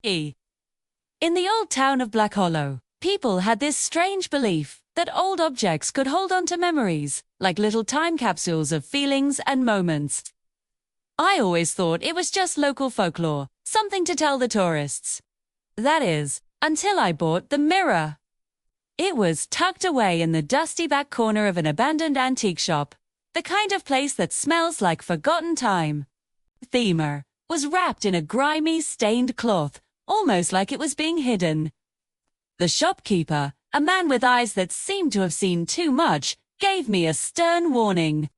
In the old town of Black Hollow, people had this strange belief that old objects could hold on to memories, like little time capsules of feelings and moments. I always thought it was just local folklore, something to tell the tourists. That is, until I bought the mirror. It was tucked away in the dusty back corner of an abandoned antique shop, the kind of place that smells like forgotten time. The mirror was wrapped in a grimy, stained cloth, almost like it was being hidden. The shopkeeper, a man with eyes that seemed to have seen too much, gave me a stern warning.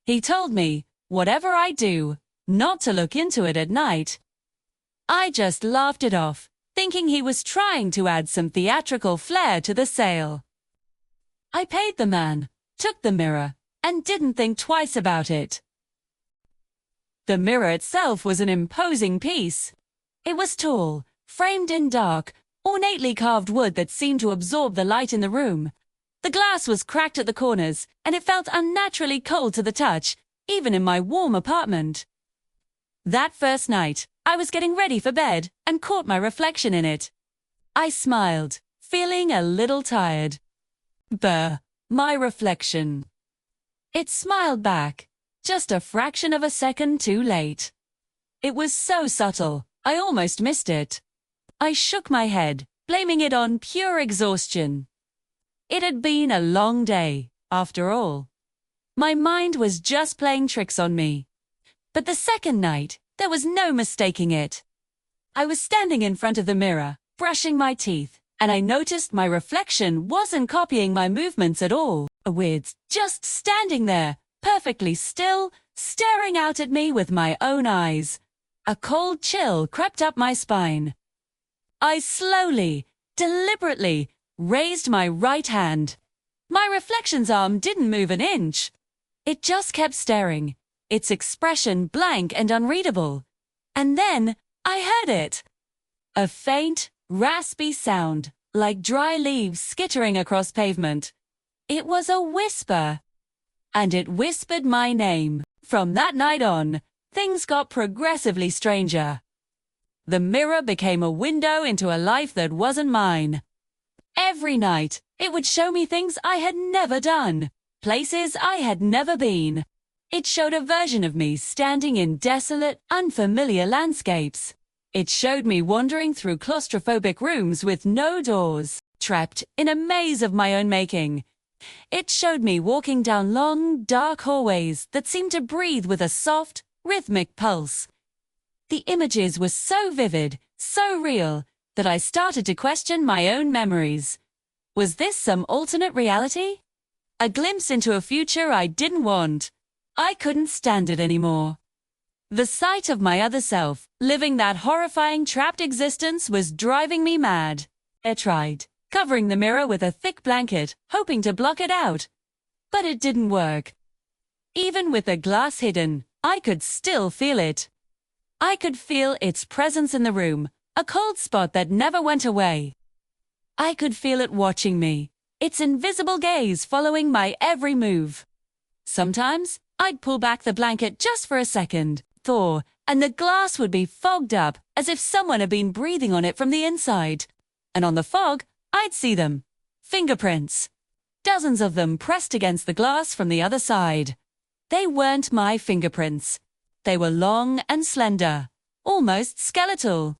He told me, whatever I do, not to look into it at night. I just laughed it off, thinking he was trying to add some theatrical flair to the sale. I paid the man, took the mirror, and didn't think twice about it. The mirror itself was an imposing piece. It was tall, framed in dark, ornately carved wood that seemed to absorb the light in the room. The glass was cracked at the corners, and it felt unnaturally cold to the touch, even in my warm apartment. That first night, I was getting ready for bed and caught my reflection in it. I smiled, feeling a little tired. My reflection. It smiled back, just a fraction of a second too late. It was so subtle, I almost missed it. I shook my head, blaming it on pure exhaustion. It had been a long day, after all. My mind was just playing tricks on me. But the second night, there was no mistaking it. I was standing in front of the mirror, brushing my teeth, and I noticed my reflection wasn't copying my movements at all. Just standing there, perfectly still, staring out at me with my own eyes. A cold chill crept up my spine. I slowly, deliberately, raised my right hand. My reflection's arm didn't move an inch. It just kept staring, its expression blank and unreadable. And then, I heard it. A faint, raspy sound, like dry leaves skittering across pavement. It was a whisper. And it whispered my name. From that night on, things got progressively stranger. The mirror became a window into a life that wasn't mine. Every night, it would show me things I had never done, places I had never been. It showed a version of me standing in desolate, unfamiliar landscapes. It showed me wandering through claustrophobic rooms with no doors, trapped in a maze of my own making. It showed me walking down long, dark hallways that seemed to breathe with a soft, rhythmic pulse. The images were so vivid, so real, that I started to question my own memories. Was this some alternate reality? A glimpse into a future I didn't want. I couldn't stand it anymore. The sight of my other self, living that horrifying trapped existence, was driving me mad. I tried, covering the mirror with a thick blanket, hoping to block it out. But it didn't work. Even with the glass hidden, I could still feel it. I could feel its presence in the room, a cold spot that never went away. I could feel it watching me, its invisible gaze following my every move. Sometimes, I'd pull back the blanket just for a second, and the glass would be fogged up as if someone had been breathing on it from the inside. And on the fog, I'd see them. Fingerprints. Dozens of them pressed against the glass from the other side. They weren't my fingerprints. They were long and slender, almost skeletal.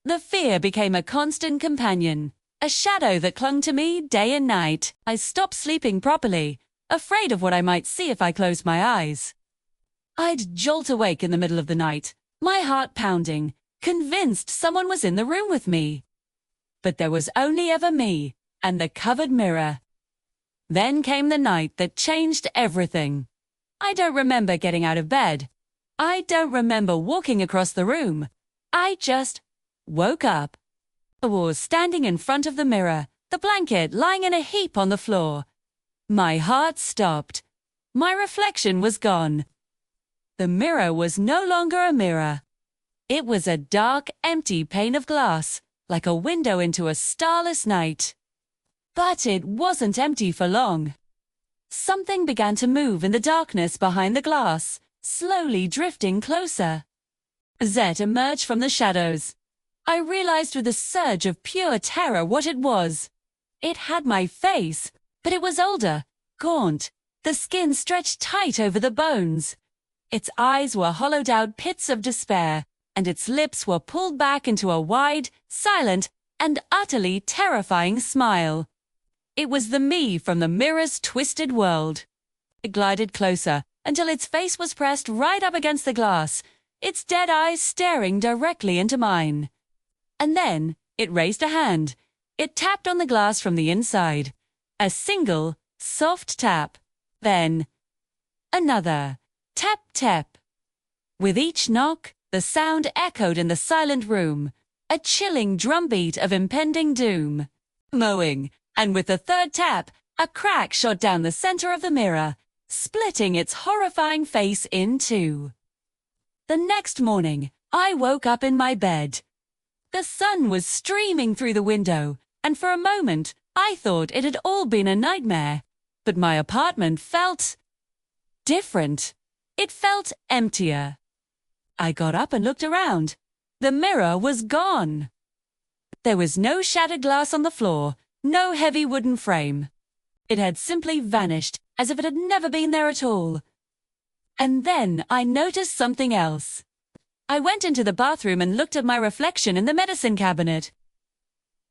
The fear became a constant companion, a shadow that clung to me day and night. I stopped sleeping properly, afraid of what I might see if I closed my eyes. I'd jolt awake in the middle of the night, my heart pounding, convinced someone was in the room with me. But there was only ever me, and the covered mirror. Then came the night that changed everything. I don't remember getting out of bed. I don't remember walking across the room. I just woke up. I was standing in front of the mirror, the blanket lying in a heap on the floor. My heart stopped. My reflection was gone. The mirror was no longer a mirror. It was a dark, empty pane of glass, like a window into a starless night. But it wasn't empty for long. Something began to move in the darkness behind the glass, slowly drifting closer. Zet emerged from the shadows. I realized with a surge of pure terror what it was. It had my face, but it was older, gaunt, the skin stretched tight over the bones. Its eyes were hollowed-out pits of despair, and its lips were pulled back into a wide, silent, and utterly terrifying smile. It was the me from the mirror's twisted world. It glided closer until its face was pressed right up against the glass, its dead eyes staring directly into mine. And then it raised a hand. It tapped on the glass from the inside. A single, soft tap. Then another. Tap, tap. With each knock, the sound echoed in the silent room, a chilling drumbeat of impending doom. Mowing, and with the third tap, a crack shot down the center of the mirror, splitting its horrifying face in two. The next morning, I woke up in my bed. The sun was streaming through the window, and for a moment, I thought it had all been a nightmare. But my apartment felt different. It felt emptier. I got up and looked around. The mirror was gone. There was no shattered glass on the floor, no heavy wooden frame. It had simply vanished, as if it had never been there at all. And then I noticed something else. I went into the bathroom and looked at my reflection in the medicine cabinet.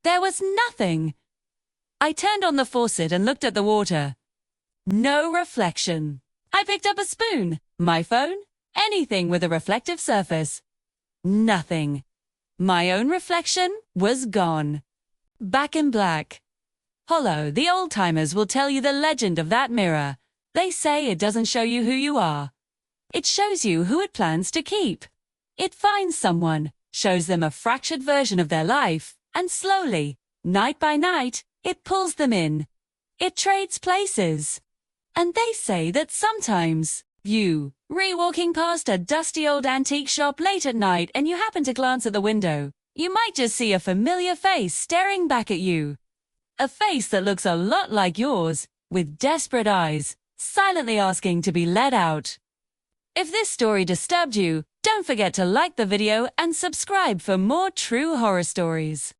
There was nothing. I turned on the faucet and looked at the water. No reflection. I picked up a spoon, my phone, anything with a reflective surface. Nothing. My own reflection was gone. Back in black. Hollow, the old-timers will tell you the legend of that mirror. They say it doesn't show you who you are. It shows you who it plans to keep. It finds someone, shows them a fractured version of their life, and slowly, night by night, it pulls them in. It trades places. And they say that sometimes, you, walking past a dusty old antique shop late at night and you happen to glance at the window, you might just see a familiar face staring back at you. A face that looks a lot like yours, with desperate eyes, silently asking to be let out. If this story disturbed you, don't forget to like the video and subscribe for more true horror stories.